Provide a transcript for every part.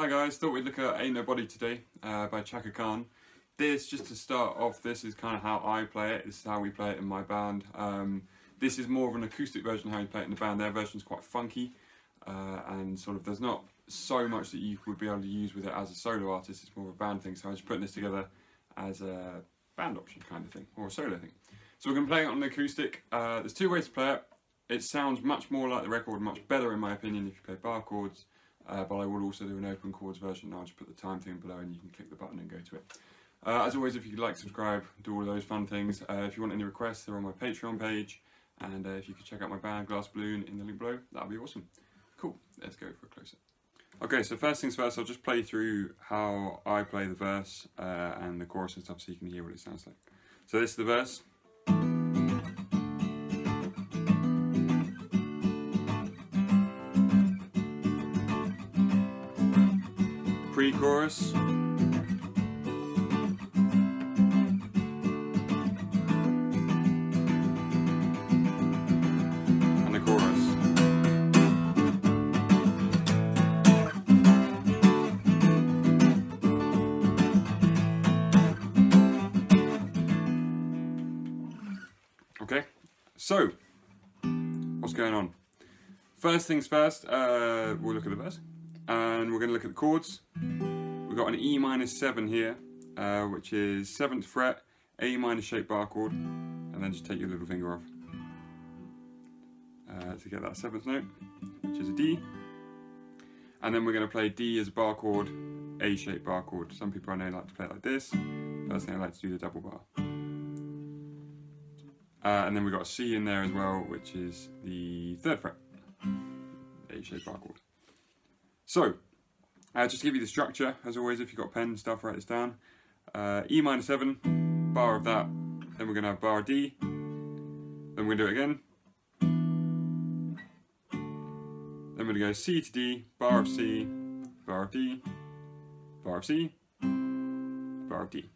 Hi guys, thought we'd look at Ain't Nobody today by Chaka Khan. This, just to start off, this is kind of how I play it. This is how we play it in my band. This is more of an acoustic version of how you play it in the band. Their version's quite funky and sort of there's not so much that you would be able to use with it as a solo artist. It's more of a band thing, so I'm just putting this together as a band option kind of thing, or a solo thing. So we're going to play it on an acoustic. There's two ways to play it. It sounds much more like the record, much better in my opinion if you play bar chords. But I will also do an open chords version. I'll just put the time thing below and you can click the button and go to it. As always, if you'd like, subscribe, do all of those fun things. If you want any requests, they're on my Patreon page. And if you could check out my band, Glass Balloon, in the link below, that would be awesome. Cool, let's go for a close-up. Okay, so first things first, I'll just play through how I play the verse and the chorus and stuff so you can hear what it sounds like. So this is the verse. Pre-chorus, and the chorus. Okay, so what's going on? First things first, we'll look at the verse. And we're going to look at the chords. We've got an E minus 7 here, which is 7th fret, A minor shaped bar chord, and then just take your little finger off to get that 7th note, which is a D. And then we're going to play D as a bar chord, A shaped bar chord. Some people I know like to play it like this. Personally, I like to do the double bar. And then we've got a C in there as well, which is the 3rd fret, A shaped bar chord. So, just to give you the structure, as always, if you've got a pen and stuff, write this down. E minor 7, bar of that, then we're going to have bar D, then we're going to do it again. Then we're going to go C to D, bar of C, bar of D, bar of C, bar of D.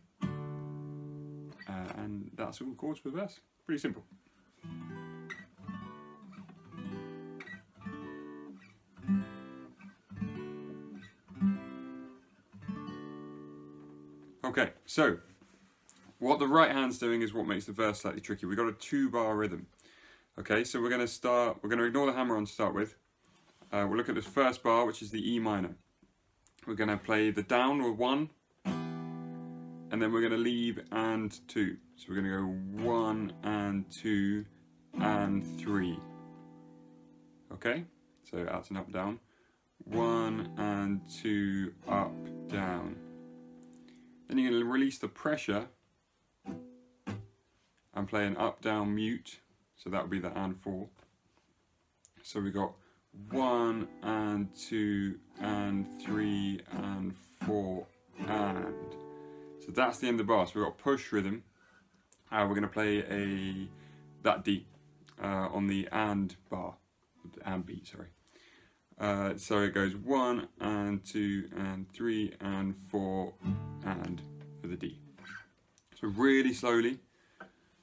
And that's all the chords for the verse. Pretty simple. Okay, so what the right hand's doing is what makes the verse slightly tricky. We've got a 2-bar rhythm. Okay, so we're going to ignore the hammer on to start with. We'll look at this first bar, which is the E minor. We're going to play the down or 1, and then we're going to leave and 2. So we're going to go 1 and 2 and 3. Okay, so that's an up down. 1 and 2 up down. Then you're going to release the pressure and play an up-down mute, so that would be the and 4. So we've got 1 and 2 and 3 and 4 and. So that's the end of the bar. So we've got push rhythm. We're going to play that D on the and bar, and beat, sorry. So it goes 1 and 2 and 3 and 4 and for the D. So really slowly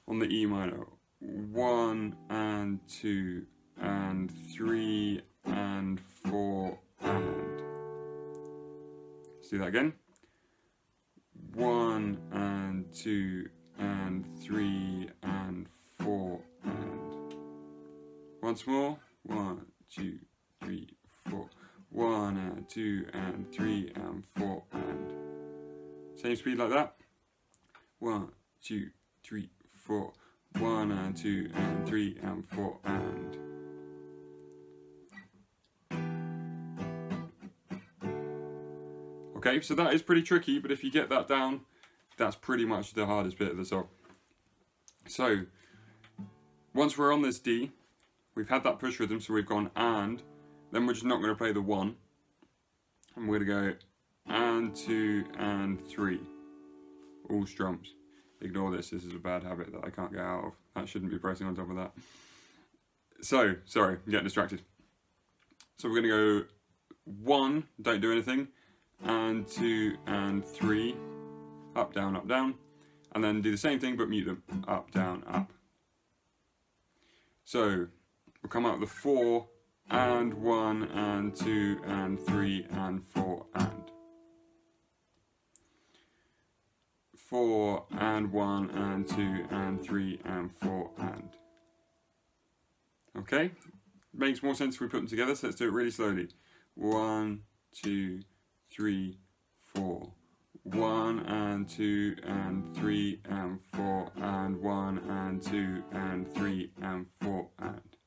on the E minor. 1 and 2 and 3 and 4 and. Let's do that again. 1 and 2 and 3 and 4 and. Once more. 1, 2, 3, 4. 1 and 2 and 3 and 4 and. Same speed like that. 1, 2, 3, 4. 1 and 2 and 3 and 4 and. Okay, so that is pretty tricky, but if you get that down, that's pretty much the hardest bit of the song. So, once we're on this D, we've had that push rhythm, so we've gone and, then we're just not going to play the 1, and we're going to go and 2 and 3, all strums. Ignore this, this is a bad habit that I can't get out of. That shouldn't be pressing on top of that. So, sorry, I'm getting distracted. So we're going to go 1, don't do anything, and 2 and 3, up, down, and then do the same thing but mute them, up, down, up. So we'll come out with the 4 and 1 and 2 and 3 and 4 and. 4 and 1 and 2 and 3 and 4 and. Okay, makes more sense if we put them together, so let's do it really slowly. 1, 2, 3, 4. 1 and 2 and 3 and 4 and 1 and 2 and 3 and 4 and.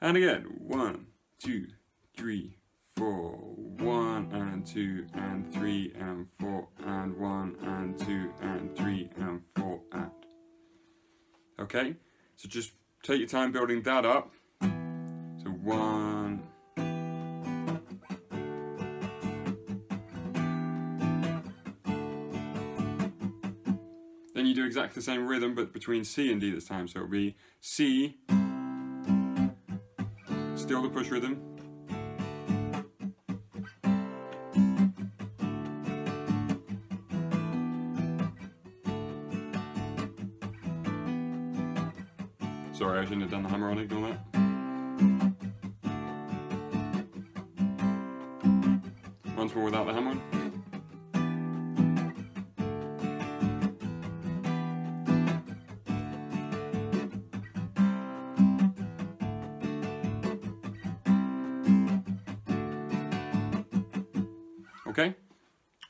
And again, 1, 2, 3, 4. 1 and 2 and 3 and 4 and 1 and 2 and 3 and 4 and. Okay, so just take your time building that up. So 1. Then you do exactly the same rhythm, but between C and D this time. So it'll be C, still the push rhythm. Sorry, I shouldn't have done the hammer on, ignore that. Once more without the hammer on. Okay,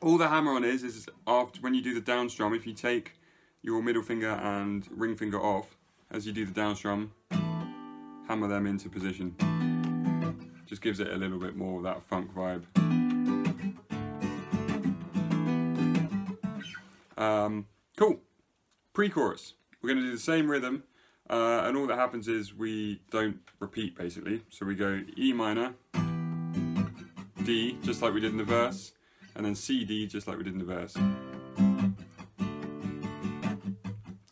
all the hammer on is after when you do the down strum, if you take your middle finger and ring finger off as you do the down strum, hammer them into position. Just gives it a little bit more of that funk vibe. Cool. Pre-chorus. We're going to do the same rhythm, and all that happens is we don't repeat basically. So we go E minor, D, just like we did in the verse, and then C, D, just like we did in the verse.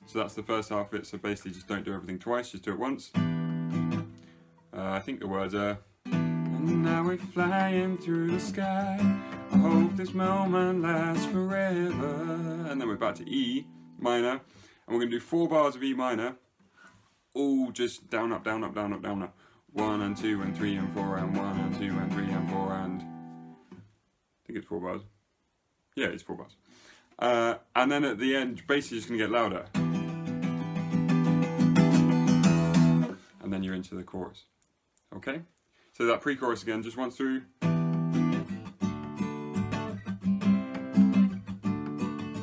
So that's the first half of it, so basically just don't do everything twice, just do it once. I think the words are, and now we're flying through the sky, I hope this moment lasts forever. And then we're back to E minor, and we're going to do 4 bars of E minor, all just down, up, down, up, down, up, down, up. 1 and 2 and 3 and 4 and 1 and 2 and 3 and 4 and... I think it's 4 bars. Yeah, it's 4 bars. And then at the end, basically just going to get louder. And then you're into the chorus. Okay? So that pre-chorus again, just once through.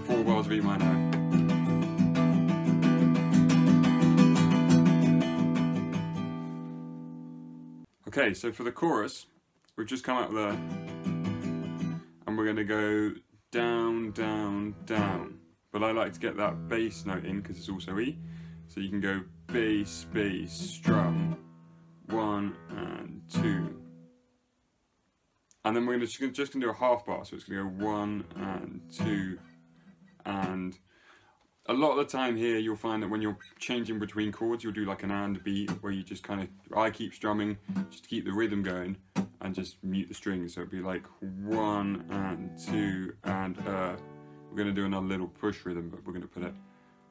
4 bars of E minor. Okay, so for the chorus, we've just come out of there, and we're going to go down, down, down. But I like to get that bass note in because it's also E. So you can go bass, bass, strum, 1 and 2. And then we're just going to do a half bar, so it's going to go 1 and 2 and... A lot of the time here you'll find that when you're changing between chords you'll do like an and beat where you just kind of, I keep strumming just to keep the rhythm going and just mute the strings, so it'd be like 1 and 2 and we're going to do another little push rhythm, but we're going to put it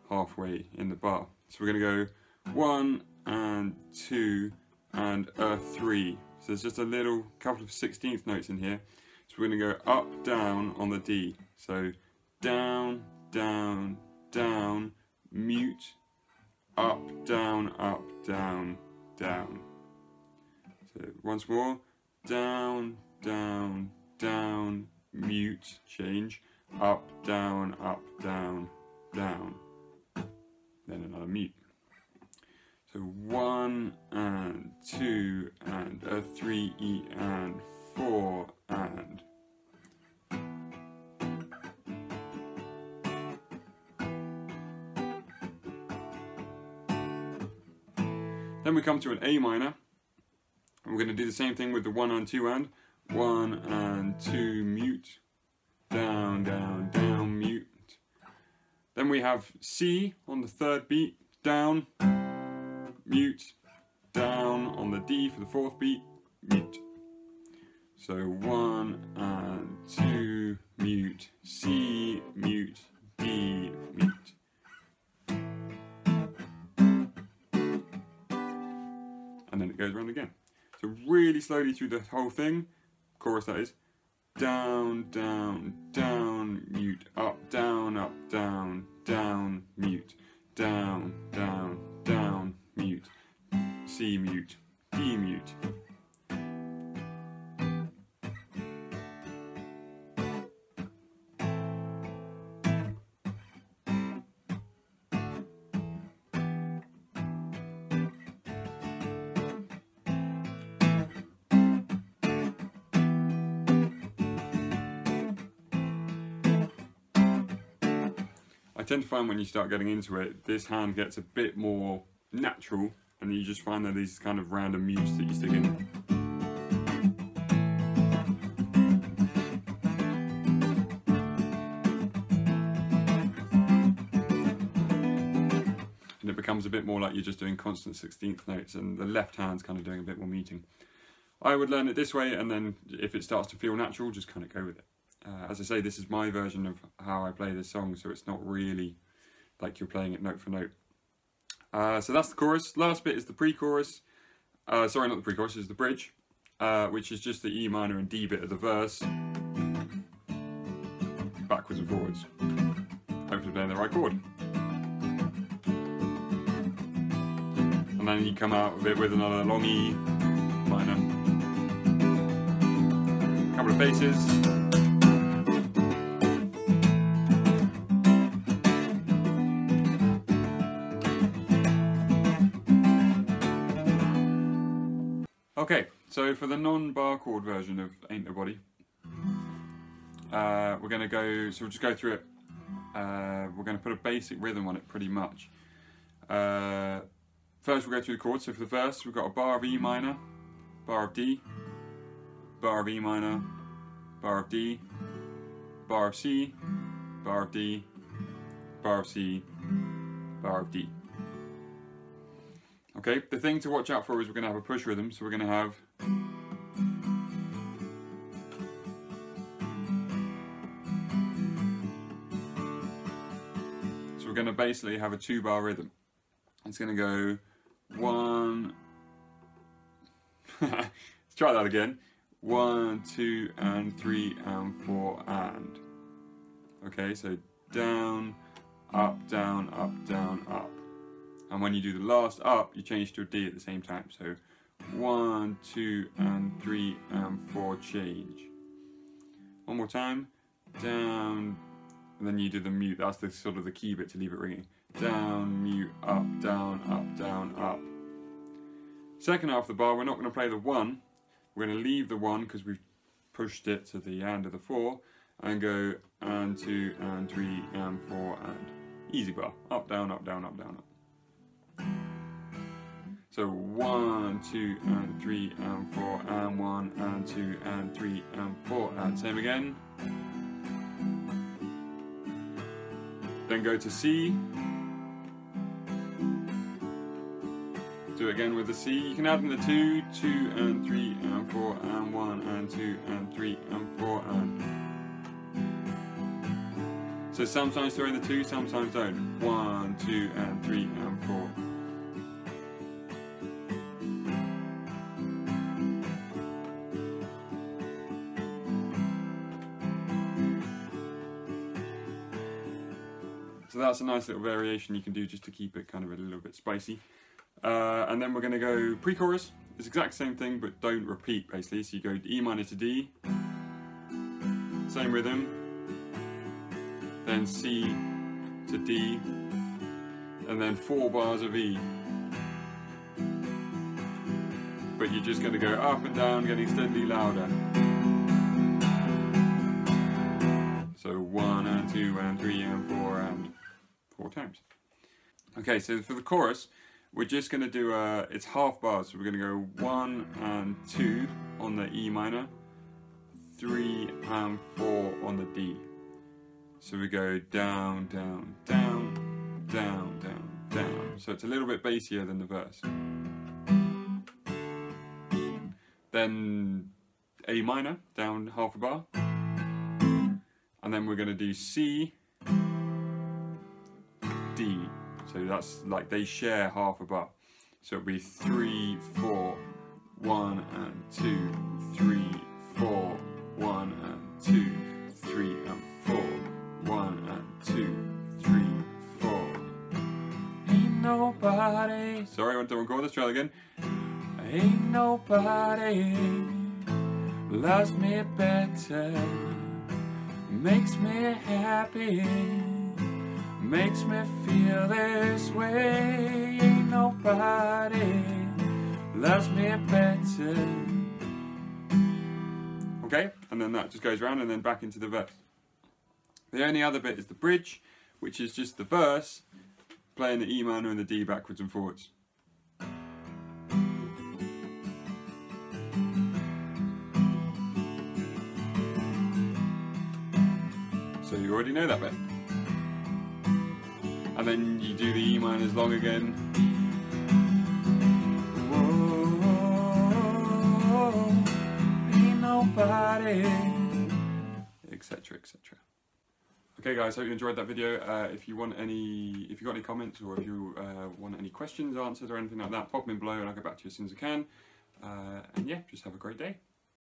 halfway in the bar. So we're going to go 1 and 2 and 3. So there's just a little couple of 16th notes in here. So we're going to go up, down on the D. So down, down, down, mute, up, down, down. So once more, down, down, down, mute, change, up, down, down. Then another mute. So 1 and 2 and 3 E and 4 and. Then we come to an A minor, and we're going to do the same thing with the 1 and 2 and. 1 and 2, mute, down, down, down, mute. Then we have C on the 3rd beat, down, mute, down on the D for the 4th beat, mute. So 1 and 2, mute, C, mute, D, mute. And then it goes around again. So really slowly through the whole thing, chorus that is, down, down, down, mute, up, down, down, down, mute, down, down, down, mute, C mute, D mute. I tend to find when you start getting into it, this hand gets a bit more natural, and you just find that these kind of random mutes that you stick in. And it becomes a bit more like you're just doing constant 16th notes, and the left hand's kind of doing a bit more muting. I would learn it this way, and then if it starts to feel natural, just kind of go with it. As I say, this is my version of how I play this song, so it's not really like you're playing it note for note. So that's the chorus. Last bit is the pre-chorus. Sorry, not the pre-chorus, it's the bridge, which is just the E minor and D bit of the verse, backwards and forwards. Hopefully playing the right chord. And then you come out of it with another long E minor. A couple of basses. Okay, so for the non-bar chord version of Ain't Nobody, we're going to go, so we'll just go through it. We're going to put a basic rhythm on it pretty much. First we'll go through the chords. So for the verse, we've got a bar of E minor, bar of D, bar of E minor, bar of D, bar of C, bar of D, bar of C, bar of D. Okay, the thing to watch out for is we're going to have a push rhythm, so we're going to have we're going to basically have a 2-bar rhythm. It's going to go 1, let's try that again, 1, 2 and 3 and 4 and. Okay, so down, up, down, up, down, up. And when you do the last up, you change to a D at the same time. So 1, 2 and 3 and 4 change. One more time, down, and then you do the mute. That's the sort of the key bit to leave it ringing. Down, mute, up, down, up, down, up. Second half of the bar, we're not going to play the 1. We're going to leave the 1 because we've pushed it to the end of the 4 and go and 2 and 3 and 4 and. Easy bar. Up, down, up, down, up, down, up. So 1, 2 and 3 and 4 and 1 and 2 and 3 and 4 and same again. Then go to C. Do it again with the C. You can add in the 2, 2 and 3 and 4 and 1 and 2 and 3 and 4 and. So sometimes throw in the 2, sometimes don't. 1, 2 and 3 and 4. So that's a nice little variation you can do just to keep it kind of a little bit spicy. And then we're going to go pre-chorus. It's the exact same thing, but don't repeat basically. So you go E minor to D, same rhythm, then C to D, and then 4 bars of E. But you're just going to go up and down, getting steadily louder. So 1 and 2 and 3 and 4 and 4 times. Okay, so for the chorus, we're just going to do it's half bars. So we're going to go 1 and 2 on the E minor, 3 and 4 on the D. So we go down, down, down, down, down, down. So it's a little bit bassier than the verse. Then A minor, down half a bar. And then we're going to do C, D. So that's like they share half a bar. So it'll be 3, 4, 1 and 2, 3, 4, 1 and 2, 3 and 4, 1 and 2, nobody. Sorry, I went to the wrong chord. Let's try it again. Ain't nobody loves me better, makes me happy, makes me feel this way. Ain't nobody loves me better. Okay, and then that just goes around and then back into the verse. The only other bit is the bridge, which is just the verse playing the E minor and the D backwards and forwards. So you already know that bit. And then you do the E minors long again. Whoa, ain't nobody, etc, etc. Okay guys, hope you enjoyed that video. If you got any comments, or if you want any questions answered or anything like that, pop them in below and I'll get back to you as soon as I can. And yeah, just have a great day.